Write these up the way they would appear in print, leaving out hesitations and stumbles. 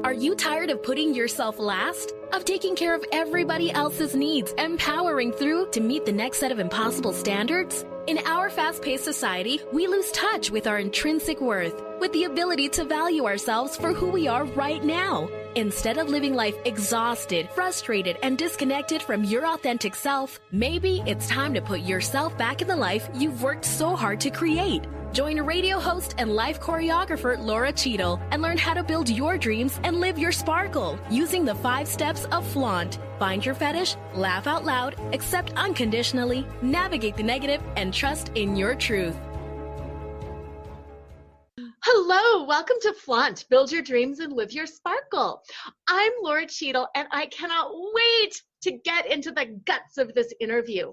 Are you tired of putting yourself last? Of taking care of everybody else's needs and powering through to meet the next set of impossible standards? In our fast-paced society, we lose touch with our intrinsic worth, with the ability to value ourselves for who we are right now. Instead of living life exhausted, frustrated, and disconnected from your authentic self, maybe it's time to put yourself back in the life you've worked so hard to create. Join radio host and life choreographer Laura Cheadle and learn how to build your dreams and live your sparkle using the 5 steps of flaunt. Find your fetish, laugh out loud, accept unconditionally, navigate the negative, and trust in your truth. Hello, welcome to Flaunt, Build Your Dreams and Live Your Sparkle. I'm Laura Cheadle, and I cannot wait to get into the guts of this interview.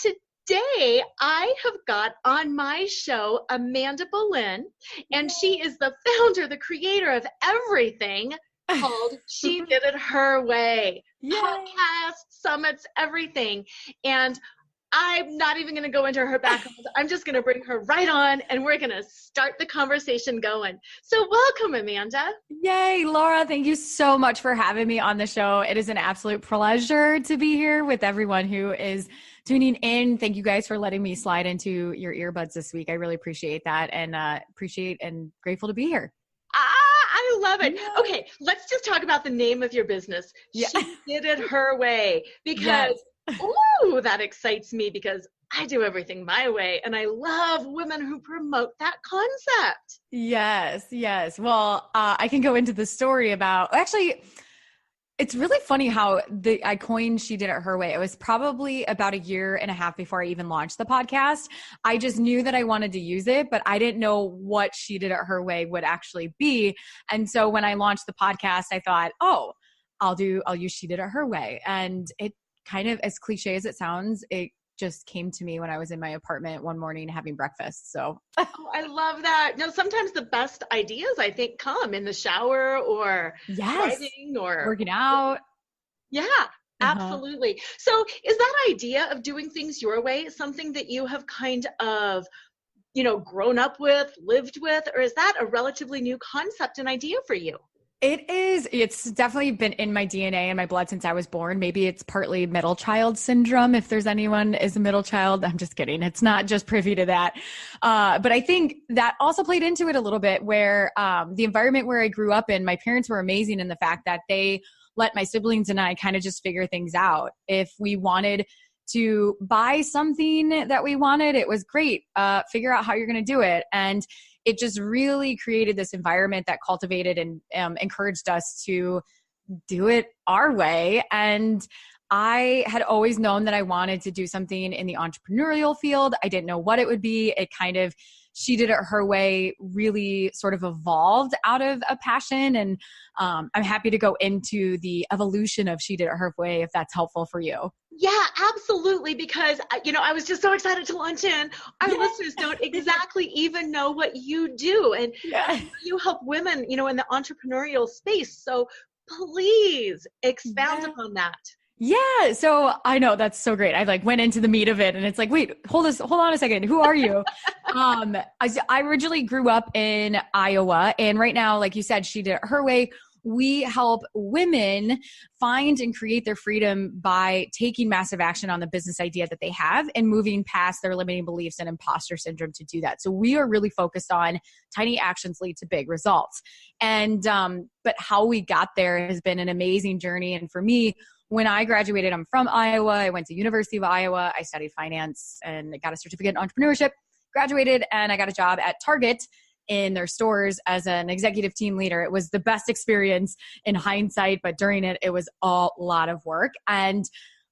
Today, I have got on my show Amanda Boleyn, and she is the founder, the creator of everything called She Did It Her Way. Yay. Podcasts, summits, everything. And I'm not even going to go into her background. I'm just going to bring her right on, and we're going to start the conversation going. So welcome, Amanda. Yay, Laura. Thank you so much for having me on the show. It is an absolute pleasure to be here with everyone who is tuning in. Thank you guys for letting me slide into your earbuds this week. I really appreciate that, and appreciate and grateful to be here. I love it. Okay, let's just talk about the name of your business. Yeah. She Did It Her Way, because ooh, that excites me because I do everything my way, and I love women who promote that concept. Yes. Well, I can go into the story about, actually, it's really funny how I coined She Did It Her Way. It was probably about 1.5 years before I even launched the podcast. I just knew that I wanted to use it, but I didn't know what She Did It Her Way would actually be. And so when I launched the podcast, I thought, oh, I'll use She Did It Her Way. And it kind of, as cliche as it sounds, it just came to me when I was in my apartment one morning having breakfast. So I love that. No, sometimes the best ideas, I think, come in the shower or driving or working out. Yeah, absolutely. So is that idea of doing things your way something that you have kind of, grown up with, lived with, or is that a relatively new concept and idea for you? It is. It's definitely been in my DNA and my blood since I was born. Maybe it's partly middle child syndrome. If there's anyone is a middle child, I'm just kidding. It's not just privy to that. But I think that also played into it a little bit where the environment where I grew up in, my parents were amazing in the fact that they let my siblings and I kind of just figure things out. If we wanted to buy something that we wanted, it was great. Figure out how you're going to do it. And it just really created this environment that cultivated and encouraged us to do it our way. And I had always known that I wanted to do something in the entrepreneurial field. I didn't know what it would be. It kind of, She Did It Her Way really sort of evolved out of a passion. And I'm happy to go into the evolution of She Did It Her Way if that's helpful for you. Yeah, absolutely. Because, I was just so excited to launch in. Our listeners don't exactly even know what you do. And you help women, in the entrepreneurial space. So please expound upon that. Yeah. So I know that's so great. I went into the meat of it and it's like, wait, hold on a second. Who are you? I originally grew up in Iowa, and right now, like you said, She Did It Her Way. We help women find and create their freedom by taking massive action on the business idea that they have and moving past their limiting beliefs and imposter syndrome to do that. So we are really focused on tiny actions lead to big results. And, but how we got there has been an amazing journey. And for me, when I graduated, I'm from Iowa. I went to University of Iowa. I studied finance and got a certificate in entrepreneurship, graduated, and I got a job at Target in their stores as an executive team leader. It was the best experience in hindsight, but during it, it was a lot of work. And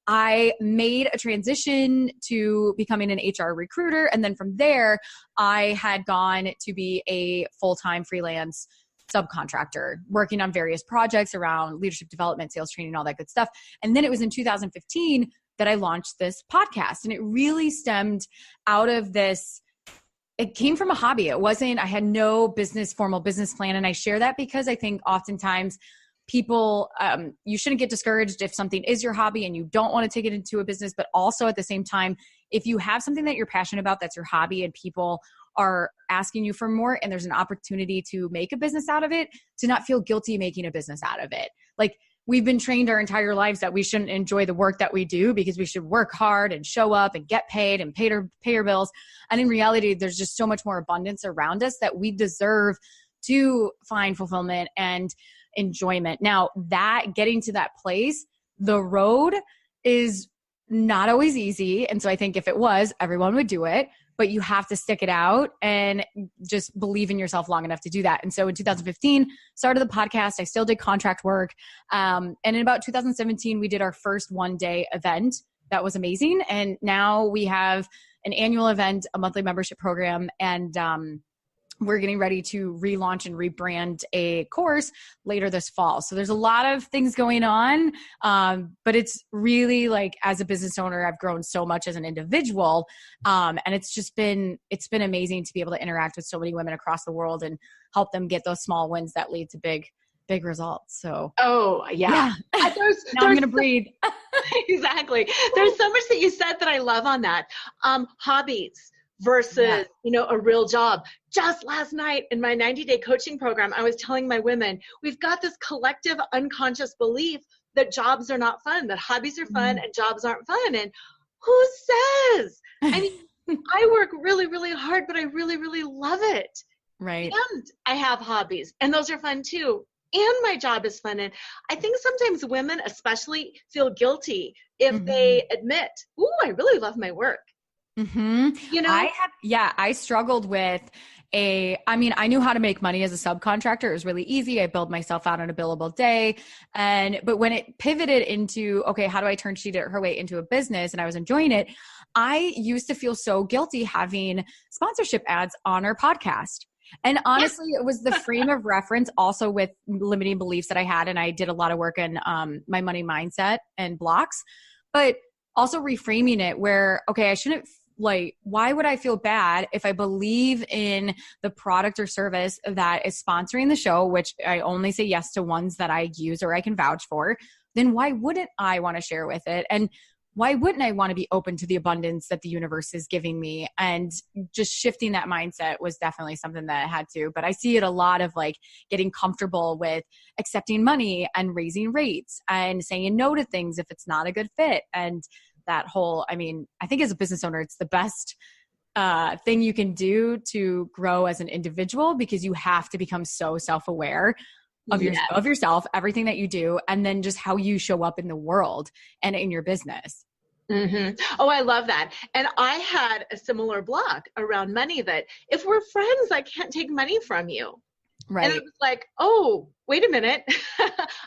I made a transition to becoming an HR recruiter. And then from there, I had gone to be a full-time freelance subcontractor working on various projects around leadership development, sales training, all that good stuff. And then it was in 2015 that I launched this podcast. And it really stemmed out of this. It came from a hobby. It wasn't, I had no formal business plan. And I share that because I think oftentimes people, you shouldn't get discouraged if something is your hobby and you don't want to take it into a business, but also at the same time, if you have something that you're passionate about, that's your hobby, and people are asking you for more and there's an opportunity to make a business out of it, to not feel guilty making a business out of it. Like, we've been trained our entire lives that we shouldn't enjoy the work that we do because we should work hard and show up and get paid and pay our bills. And in reality, there's just so much more abundance around us that we deserve to find fulfillment and enjoyment. Now, that getting to that place, the road is not always easy. And so I think if it was, everyone would do it, but you have to stick it out and just believe in yourself long enough to do that. And so in 2015, started the podcast. I still did contract work. And in about 2017, we did our first one-day event. That was amazing. And now we have an annual event, a monthly membership program, and we're getting ready to relaunch and rebrand a course later this fall. So there's a lot of things going on, but it's really like, as a business owner, I've grown so much as an individual. And it's been amazing to be able to interact with so many women across the world and help them get those small wins that lead to big results. So, oh yeah. Now I'm going to breathe. Exactly. There's so much that you said that I love on that. Hobbies versus, a real job. Just last night in my 90-day coaching program, I was telling my women, we've got this collective unconscious belief that jobs are not fun, that hobbies are fun and jobs aren't fun. And who says? I mean, I work really, really hard, but I really, really love it. Right. And I have hobbies, and those are fun too. And my job is fun. And I think sometimes women especially feel guilty if they admit, ooh, I really love my work. Mm-hmm. I struggled with I knew how to make money as a subcontractor. It was really easy. I billed myself out on a billable day. But when it pivoted into, okay, how do I turn She Did It Her Way into a business? And I was enjoying it. I used to feel so guilty having sponsorship ads on our podcast. And honestly, it was the frame of reference also with limiting beliefs that I had. And I did a lot of work in my money mindset and blocks, but also reframing it where, okay, I shouldn't, why would I feel bad if I believe in the product or service that is sponsoring the show, which I only say yes to ones that I use or I can vouch for, then why wouldn't I want to share with it? And why wouldn't I want to be open to the abundance that the universe is giving me? And just shifting that mindset was definitely something that I had to. But I see it a lot of getting comfortable with accepting money and raising rates and saying no to things if it's not a good fit. And that whole, I think as a business owner, it's the best thing you can do to grow as an individual, because you have to become so self-aware of yourself, everything that you do, and then just how you show up in the world and in your business. Mm-hmm. Oh, I love that. And I had a similar block around money that if we're friends, I can't take money from you. Right. And I was like, oh, wait a minute.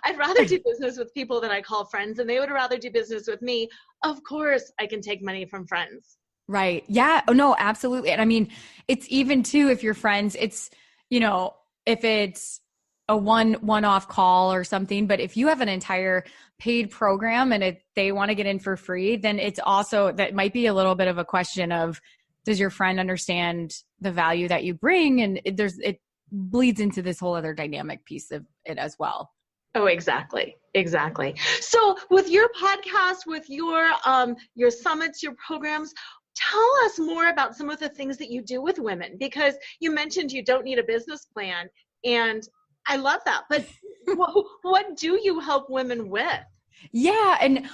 I'd rather do business with people that I call friends, and they would rather do business with me. Of course, I can take money from friends. Right. Yeah. Oh, no, absolutely. And it's even too, if you're friends, it's, if it's a one-off call or something, but if you have an entire paid program and they want to get in for free, then it's also, that might be a little bit of a question of, does your friend understand the value that you bring? And it bleeds into this whole other dynamic piece of it as well. Oh, exactly. Exactly. So with your podcast, with your summits, your programs, tell us more about some of the things that you do with women, because you mentioned you don't need a business plan, and I love that. But what do you help women with? Yeah. And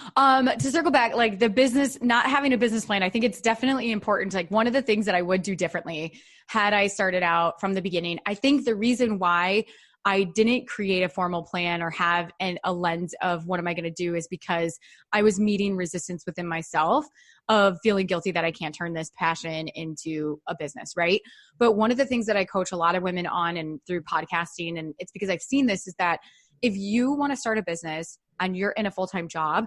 to circle back, the business, not having a business plan, I think it's definitely important. One of the things that I would do differently had I started out from the beginning, I think the reason why I didn't create a formal plan or have a lens of what am I going to do is because I was meeting resistance within myself of feeling guilty that I can't turn this passion into a business, right? But one of the things that I coach a lot of women on and through podcasting, and it's because I've seen this, is that if you want to start a business and you're in a full-time job,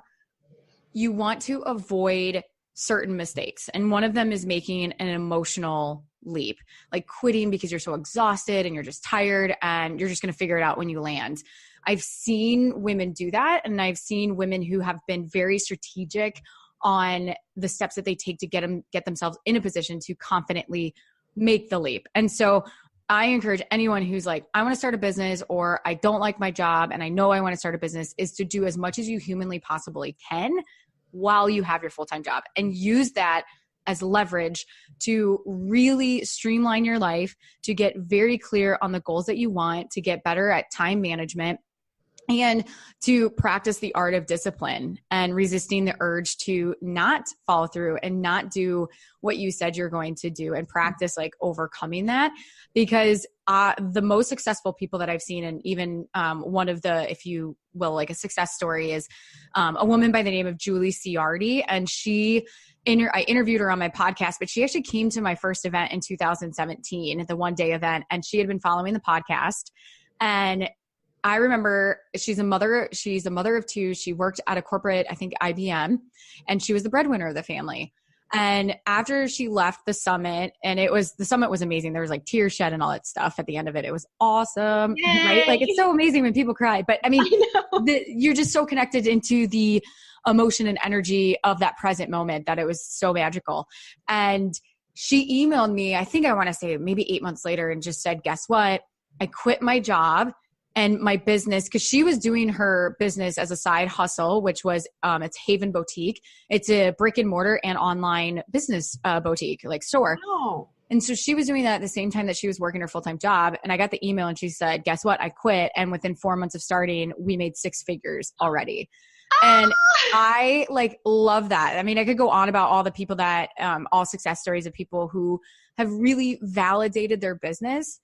you want to avoid certain mistakes. And one of them is making an emotional leap, like quitting because you're so exhausted and you're just tired and you're just going to figure it out when you land. I've seen women do that. And I've seen women who have been very strategic on the steps that they take to get themselves in a position to confidently make the leap. And so I encourage anyone who's like, I want to start a business, or I don't like my job and I know I want to start a business, is to do as much as you humanly possibly can while you have your full-time job, and use that as leverage to really streamline your life, to get very clear on the goals that you want, to get better at time management, and to practice the art of discipline and resisting the urge to not follow through and not do what you said you're going to do, and practice like overcoming that. Because the most successful people that I've seen, and even one of the, if you will, like a success story, is a woman by the name of Julie Ciardi. And I interviewed her on my podcast, but she actually came to my first event in 2017, the one day event, and she had been following the podcast. And I remember she's a mother of two. She worked at a corporate, I think IBM, and she was the breadwinner of the family. And after she left the summit, and the summit was amazing. There was like tears shed and all that stuff at the end of it. It was awesome, right? Like, it's so amazing when people cry, but I mean, you're just so connected into the emotion and energy of that present moment that it was so magical. And she emailed me, I think I want to say maybe 8 months later, and just said, guess what? I quit my job and my business, because she was doing her business as a side hustle, which was it's Haven Boutique. It's a brick and mortar and online business boutique, like store. Wow. And so she was doing that at the same time that she was working her full-time job. And I got the email and she said, guess what? I quit. And within 4 months of starting, we made 6 figures already. And I love that. I mean, I could go on about all the people that, all success stories of people who have really validated their business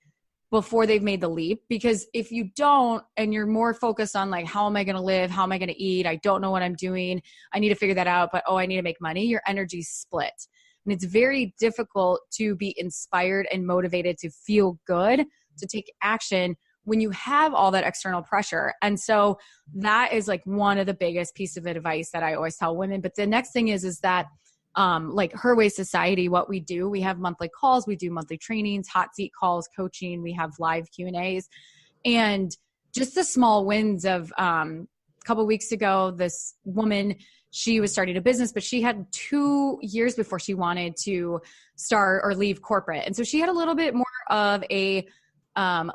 before they've made the leap. Because if you don't, and you're more focused on like, how am I going to live? How am I going to eat? I don't know what I'm doing. I need to figure that out, but I need to make money. Your energy's split. And it's very difficult to be inspired and motivated to feel good, to take action when you have all that external pressure. And so that is like one of the biggest pieces of advice that I always tell women. But the next thing is that like Her Way Society, what we do, we have monthly calls, we do monthly trainings, hot seat calls, coaching, we have live Q&As, and just the small wins of a couple of weeks ago, this woman, she was starting a business, but she had 2 years before she wanted to start or leave corporate. And so she had a little bit more of a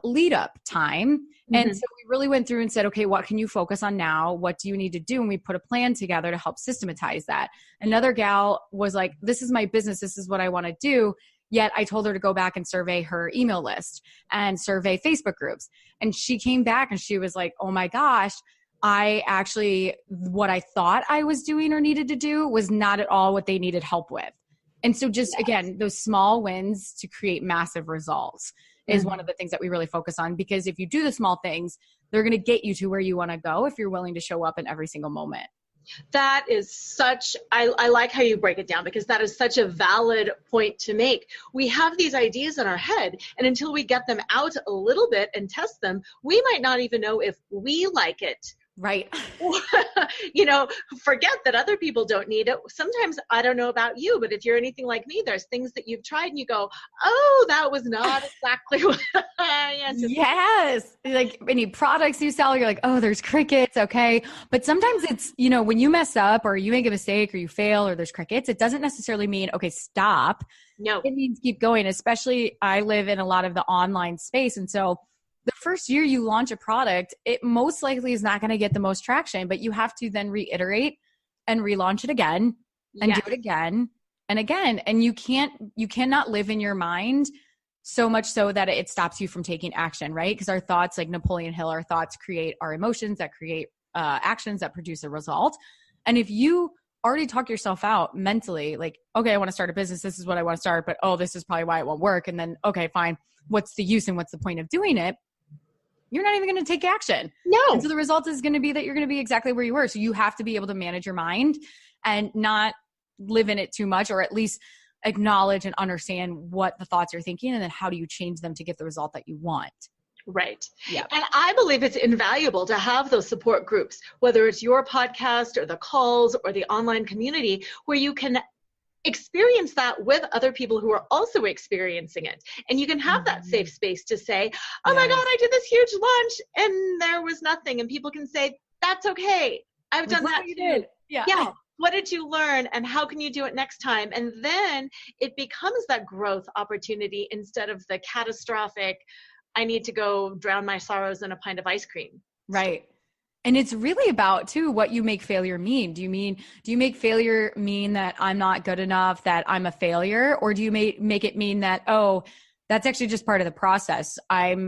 lead up time. And so we really went through and said, okay, what can you focus on now? What do you need to do? And we put a plan together to help systematize that. Another gal was like, this is my business. This is what I want to do. Yet I told her to go back and survey her email list and survey Facebook groups. And she came back and she was like, oh my gosh, what I thought I was doing or needed to do was not at all what they needed help with. And so just, again, those small wins to create massive results is one of the things that we really focus on, because if you do the small things, they're going to get you to where you want to go if you're willing to show up in every single moment. That is I like how you break it down, because that is such a valid point to make. We have these ideas in our head, and until we get them out a little bit and test them, we might not even know if we like it. Right. Forget that other people don't need it. Sometimes, I don't know about you, but if you're anything like me, there's things that you've tried and you go, oh, that was not exactly what I anticipated. Yes. Like any products you sell, you're like, oh, there's crickets. Okay. But sometimes it's, when you mess up or you make a mistake or you fail or there's crickets, it doesn't necessarily mean, okay, stop. No. It means keep going. Especially I live in a lot of the online space. And so the first year you launch a product, it most likely is not going to get the most traction, but you have to then reiterate and relaunch it again and do it again and again. And you cannot live in your mind so much so that it stops you from taking action, right? Because our thoughts, like Napoleon Hill, our thoughts create our emotions that create actions that produce a result. And if you already talk yourself out mentally, like, okay, I want to start a business. This is what I want to start, but this is probably why it won't work. And then, okay, fine. What's the use and what's the point of doing it? You're not even going to take action. No. And so the result is going to be that you're going to be exactly where you were. So you have to be able to manage your mind and not live in it too much, or at least acknowledge and understand what the thoughts you're thinking, and then how do you change them to get the result that you want. Right. Yeah. And I believe it's invaluable to have those support groups, whether it's your podcast or the calls or the online community, where you can experience that with other people who are also experiencing it. And you can have that safe space to say, oh my God, I did this huge launch and there was nothing. And people can say, that's okay. I've done that you too. did. Yeah. What did you learn and how can you do it next time? And then it becomes that growth opportunity instead of the catastrophic, I need to go drown my sorrows in a pint of ice cream. Right. And it's really about too, what you make failure mean. Do you make failure mean that I'm not good enough, that I'm a failure? Or do you make it mean that, oh, that's actually just part of the process. I'm